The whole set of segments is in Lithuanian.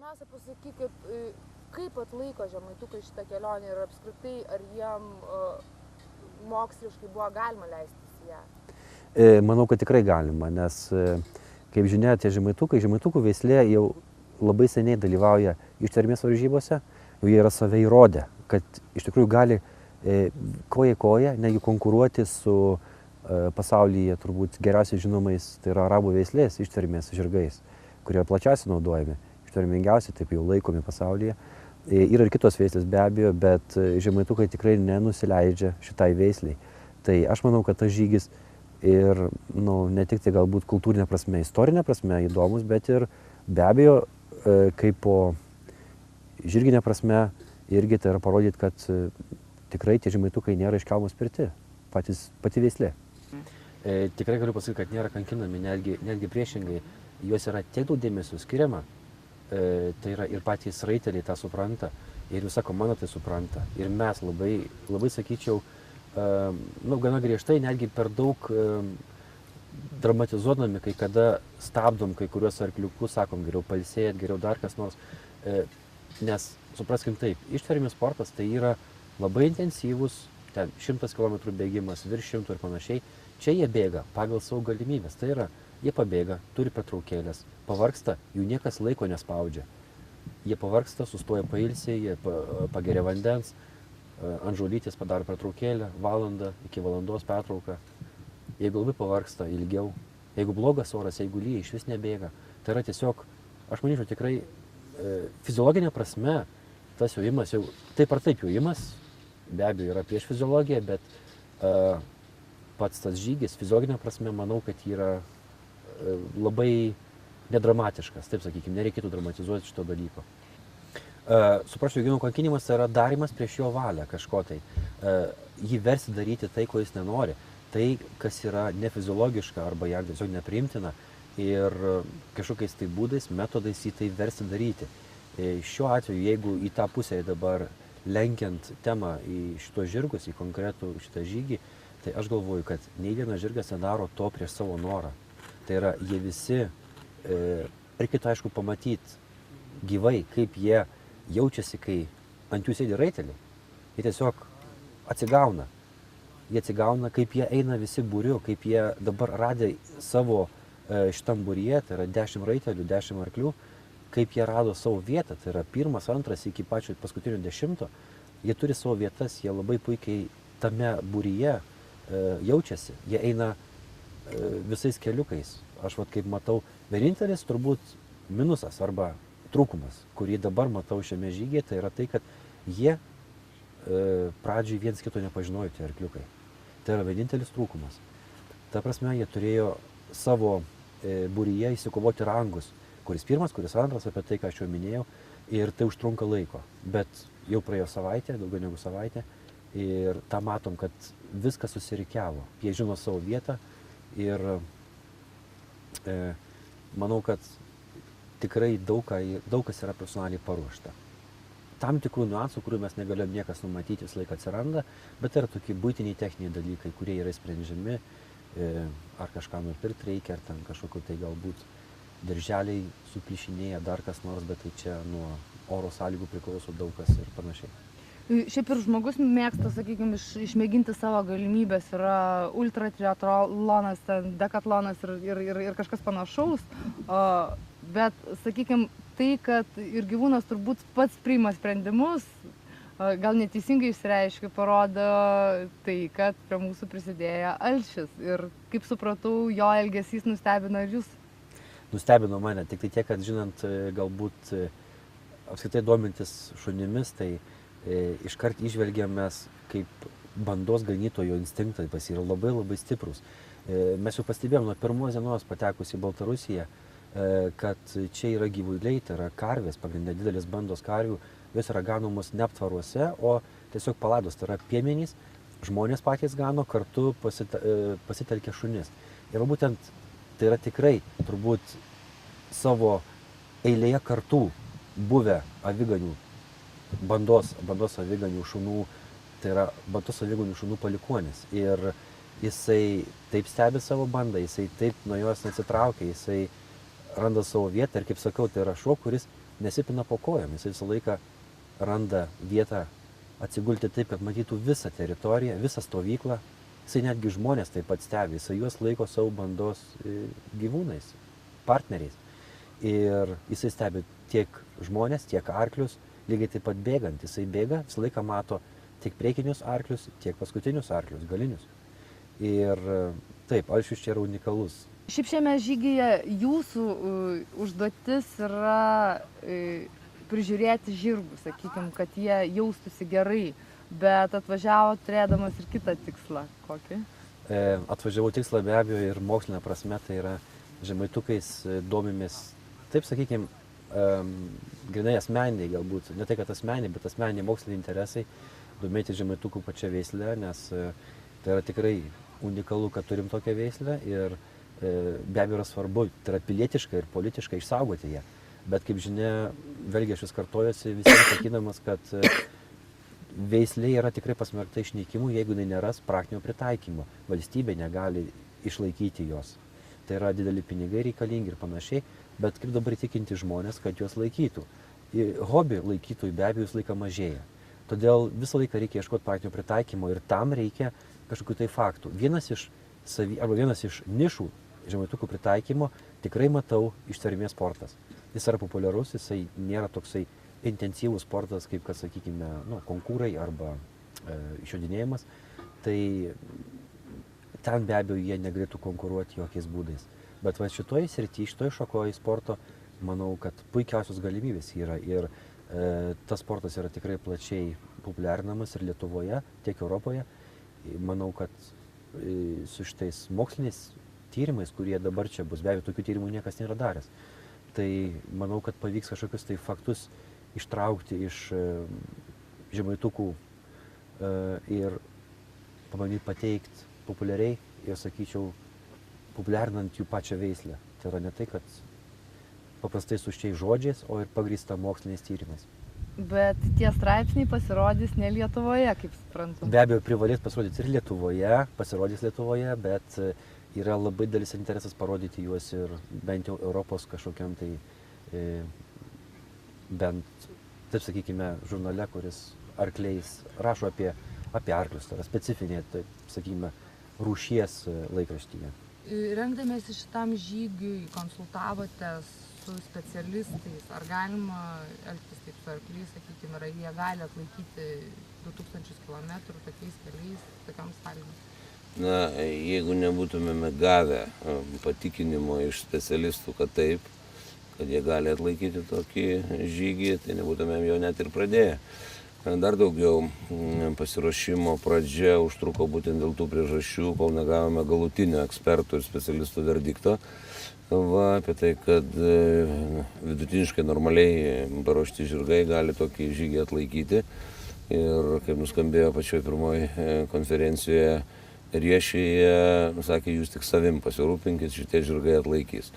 pirmiausia pasakykit, kaip atlaiko žemaitukai šitą kelionę ir apskritai, ar jiem moksliškai buvo galima leistis į ją? Manau, kad tikrai galima, nes, kaip žinia, tie žemaitukų veislė jau labai seniai dalyvauja ištvermės varžybose, jau jie yra save įrodę, kad iš tikrųjų gali koja į koją, negi konkuruoti su pasaulyje turbūt geriausiai žinomais, tai yra arabų veislės ištvermės žirgais, kurie plačiausiai naudojami, ištvermingiausiai taip jau laikomi pasaulyje. Yra ir kitos veislės be abejo, bet žemaitukai tikrai nenusileidžia šitai veisliai. Tai aš manau, kad tas žygis ir ne tik tai galbūt kultūrinė prasme, istorinė prasme įdomus, bet ir be abejo kaip po žirginė prasme irgi tai yra parodyti, kad tikrai tie žemaitukai nėra iš kelmo spirti, pati veislė. Tikrai galiu pasakyti, kad nėra kankinami, netgi priešingai, juos yra tiek daug dėmesio skiriama, tai yra ir patys raiteliai tą supranta, ir visa komanda tai supranta. Ir mes labai sakyčiau, gana griežtai, netgi per daug dramatizuodami, kai kada stabdom kai kuriuos arkliukus, sakom, geriau pailsėjat, geriau dar kas nors. Nes, supraskim taip, ištvermės sportas tai yra labai intensyvus, ten 100 km bėgimas, virš 100 ir panašiai. Čia jie bėga pagal savo galimybės, tai yra, jie pabėga, turi pertraukėlės, pavargsta, jų niekas laiko nespaudžia. Jie pavargsta, sustoja pailsį, jie pageria vandens, ant žolytės padaro pertraukėlę, valandą iki valandos pertrauką. Jeigu labai pavargsta, ilgiau, jeigu blogas oras, jeigu lyja, iš vis nebėga. Tai yra tiesiog, aš manyčiau, tikrai fiziologinė prasme, tas jojimas jau, taip ar taip jojimas, be abejo yra prieš fiziologiją, bet pats tas žygis, fiziologinė prasme, manau, kad yra labai nedramatiškas, taip sakykime, nereikėtų dramatizuoti šito dalyko. Suprasčiau, gyvūnų kankinimas tai yra darymas prieš jo valią kažko tai. Jį versi daryti tai, ko jis nenori. Tai, kas yra nefiziologiška arba jam tiesiog nepriimtina ir kažkokiais tai būdais, metodais jį tai versi daryti. Šiuo atveju, jeigu į tą pusę dabar lenkiant temą į šitos žirgus, į konkretų šitą žygį, tai aš galvoju, kad nei vienas žirgas nedaro to prieš savo norą. Tai yra, jie visi, reikėtų aišku pamatyti gyvai, kaip jie jaučiasi, kai ant jų sėdi raiteliai. Jie tiesiog atsigauna. Jie atsigauna, kaip jie eina visi būriu, kaip jie dabar radę savo šitam būryje, tai yra 10 raitelių, 10 arklių, kaip jie rado savo vietą, tai yra 1, 2 iki pačio paskutinio 10, jie turi savo vietas, jie labai puikiai tame būryje jaučiasi, jie eina visais keliukais. Aš kaip matau, vienintelis turbūt minusas arba trūkumas, kurį dabar matau šiame žygyje, tai yra tai, kad jie pradžiai viens kito nepažinojo tie arkliukai. Tai yra vienintelis trūkumas. Ta prasme, jie turėjo savo būryje įsikovoti rangus, kuris pirmas, kuris antras, apie tai, ką aš jau minėjau, ir tai užtrunka laiko. Bet jau praėjo savaitė, daugiau negu savaitė, ir tą matom, kad viskas susirikiavo. Jie žino savo vietą ir manau, kad tikrai daug kas yra personaliai paruošta. Tam tikrų niuansų, kurių mes negalėjom niekas numatyti, visą laiką atsiranda, bet yra tokie buitiniai techniniai dalykai, kurie yra sprendžiami, ar kažką nupirkti reikia, ar ten kažkokiu tai galbūt dirželiai suplyšinėja, dar kas nors, bet tai čia nuo oro sąlygų priklauso daug kas ir panašiai. Šiaip ir žmogus mėgsta, sakykime, išmėginti savo galimybės, yra ultratriatlonas, dekatlonas ir kažkas panašaus, bet, sakykime, tai, kad ir gyvūnas turbūt pats priima sprendimus, gal neteisingai išsireiškia, parodo tai, kad prie mūsų prisidėjo alšis. Ir kaip supratau, jo elgesys nustebino ir jūs? Nustebino mane, tik tai tiek, kad žinant, galbūt apskritai domintis šunimis, tai iškart įžvelgiam mes, kaip bandos ganytojo instinktai pas jį yra labai labai stiprus. Mes jau pastebėjom nuo pirmos dienos patekus į Baltarusiją, kad čia yra gyvuliai, tai yra karvės, pagrindinė didelis bandos karvių, jos yra ganomos ne aptvaruose, o tiesiog palados, tai yra piemenys, žmonės patys gano, kartu pasitelkia šunis. Ir būtent tai yra tikrai turbūt savo eilėje kartų buvę aviganių, bandos aviganių šunų, tai yra bandos aviganių šunų palikuonis. Ir jisai taip stebi savo bandą, jisai taip nuo jos neatsitraukia, jisai randa savo vietą ir, kaip sakau, tai yra šuo, kuris nesipina po kojom, jis visą laiką randa vietą atsigulti taip, kad matytų visą teritoriją, visą stovyklą. Jisai netgi žmonės taip pat stebi, jisai juos laiko savo bandos gyvūnais, partneriais. Ir jisai stebi tiek žmonės, tiek arklius, lygiai taip pat bėgant. Jisai bėga, visą laiką mato tiek priekinius arklius, tiek paskutinius arklius, galinius. Ir taip, Alšius čia yra unikalus. Šiaip šiame žygyje jūsų užduotis yra prižiūrėti žirgus, sakykime, kad jie jaustųsi gerai, bet atvažiavo turėdamas ir kitą tikslą. Kokį? Atvažiavau tikslą be abejo ir mokslinė prasme, tai yra žemaitukais domimės, taip sakykime, grinai asmeniniai galbūt, ne tai kad asmeniniai, bet asmeniniai moksliniai interesai, domėti žemaitukų pačią veislę, nes tai yra tikrai unikalu, kad turim tokią veislę ir be abejo yra svarbu, tai yra pilietiškai ir politiškai išsaugoti ją. Bet kaip žinia, vėlgi aš vis kartojuosi visiems sakydamas, kad veislė yra tikrai pasmerkta išnykimui, jeigu jinai neras praktinio pritaikymo. Valstybė negali išlaikyti jos. Tai yra dideli pinigai reikalingi ir panašiai, bet kaip dabar įtikinti žmonės, kad juos laikytų. Hobį laikytojų be abejo visą laiką mažėja. Todėl visą laiką reikia ieškoti praktinio pritaikymo ir tam reikia kažkokių tai faktų. Vienas iš nišų žemaitukų pritaikymo tikrai matau ištvermės sportas. Jis yra populiarus, jisai nėra toksai intensyvus sportas, kaip, kad sakykime, konkūrai arba išjodinėjimas. Tai ten be abejo jie negalėtų konkuruoti jokiais būdais. Bet va šitoje srityje, šitoje šakoje sporto, manau, kad puikiausios galimybės yra. Ir tas sportas yra tikrai plačiai populiarinamas ir Lietuvoje, tiek Europoje. Manau, kad su šitais moksliniais tyrimais, kurie dabar čia bus, be abejo, tokių tyrimų niekas nėra daręs. Tai manau, kad pavyks kažkokius tai faktus ištraukti iš žemaitukų ir pabandyti pateikti populiariai ir, sakyčiau, populiarinant jų pačią veislę. Tai yra ne tai, kad paprastai tuščiais žodžiais, o ir pagrįsta moksliniais tyrimais. Bet tie straipsniai pasirodys ne Lietuvoje, kaip suprantu. Be abejo, privalės pasirodyti ir Lietuvoje, pasirodys Lietuvoje, bet yra labai didelis interesas parodyti juos ir bent jau Europos kažkokiam tai bent, taip sakykime, žurnale, kuris arkliais rašo apie arklius, tai yra specifinė, taip sakykime, rūšies laikraštyje. Rengdamiesi šitam žygiui konsultavotės su specialistais, ar galima elgtis taip su arkliais, sakykime, ar jie gali atlaikyti 2000 km tokiais keliais, tokiam sąlygom? Na, jeigu nebūtumėme gavę patikinimo iš specialistų, kad taip, kad jie gali atlaikyti tokį žygį, tai nebūtumėm jo net ir pradėję. Dar daugiau pasiruošimo pradžia užtruko būtent dėl tų priežasčių, kol negavome galutinio ekspertų ir specialistų verdikto. Apie tai, kad vidutiniškai normaliai paruošti žirgai gali tokį žygį atlaikyti. Ir kaip nuskambėjo pačioje pirmoje konferencijoje, Riešėje sakė, jūs tik savim pasirūpinkit, šitie žirgai atlaikys.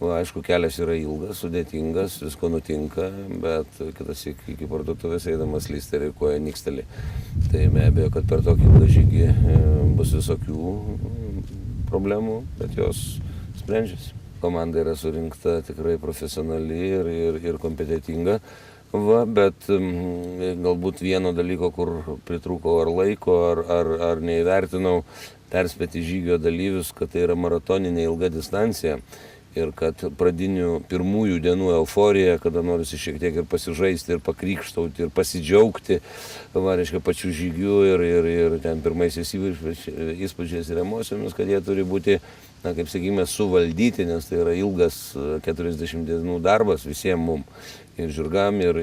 Aišku, kelias yra ilgas, sudėtingas, visko nutinka, bet kitas iki parduotuvės eidamas lysteri koja niksteli. Tai be abejo, kad per tokį ilgą žygį bus visokių problemų, bet jos sprendžiasi. Komanda yra surinkta tikrai profesionali ir kompetitinga. Bet galbūt vieno dalyko, kur pritrūko ar laiko, ar neįvertinau, perspėti žygio dalyvius, kad tai yra maratoninė ilga distancija ir kad pradinių pirmųjų dienų euforija, kada norisi šiek tiek ir pasižaisti, ir pakrikštauti, ir pasidžiaugti, reiškia, pačių žygių ir ten pirmaisiais įspūdžiais ir emocijomis, kad jie turi būti, kaip sakykime, suvaldyti, nes tai yra ilgas 40 dienų darbas visiems mums. Ir žirgam, ir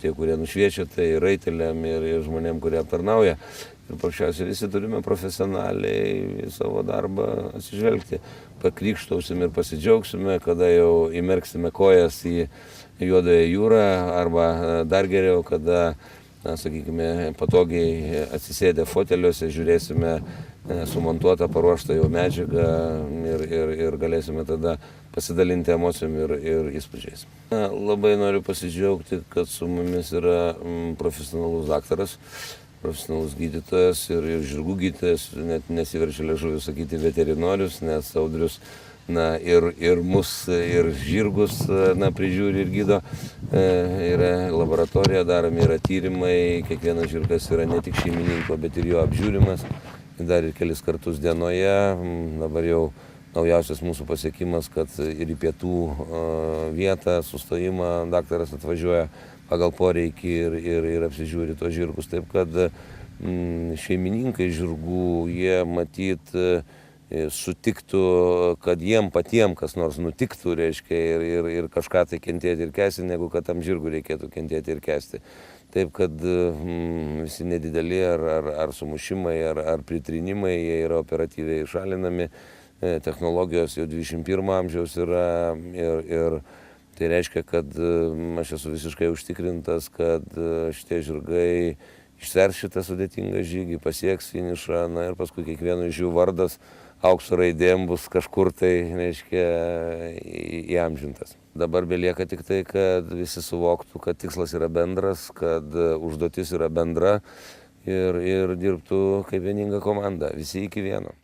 tie, kurie nušviečia, tai raiteliam, ir žmonėm, kurie aptarnauja. Ir paprasčiausiai visi turime profesionaliai į savo darbą atsižvelgti. Pakrikštausim ir pasidžiaugsime, kada jau įmerksime kojas į juodąją jūrą, arba dar geriau, kada, sakykime, patogiai atsisėdę foteliuose žiūrėsime sumontuotą, paruoštą jau medžiagą ir galėsime tada pasidalinti emocijom ir įspūdžiais. Labai noriu pasidžiaugti, kad su mumis yra profesionalus daktaras, profesionalus gydytojas ir žirgų gydytojas, net nesiverčia liežuviu sakyti veterinorius, nes Audrius Na, ir mus, ir žirgus, na, prižiūri ir gydo. Yra laboratorija, daromi yra tyrimai, kiekvienas žirgas yra ne tik šeimininko, bet ir jo apžiūrimas. Dar ir kelis kartus dienoje. Dabar jau naujausias mūsų pasiekimas, kad ir į pietų vietą, sustojimą daktaras atvažiuoja pagal poreikį ir apsižiūri tos žirgus. Taip kad šeimininkai žirgų, jie matyt sutiktų, kad jiem patiem kas nors nutiktų, reiškia, ir kažką tai kentėti ir kęsti, negu kad tam žirgui reikėtų kentėti ir kęsti. Taip kad visi nedideli ar sumušimai, ar pritrinimai, jie yra operatyviai šalinami. Technologijos jau 21 amžiaus yra ir tai reiškia, kad aš esu visiškai užtikrintas, kad šitie žirgai išsers šitą sudėtingą žygį, pasieks finišą, na ir paskui kiekvieno iš jų vardas aukso raidėm bus kažkur tai, reiškia, įamžintas. Dabar belieka tik tai, kad visi suvoktų, kad tikslas yra bendras, kad užduotis yra bendra ir dirbtų kaip vieninga komanda, visi iki vieno.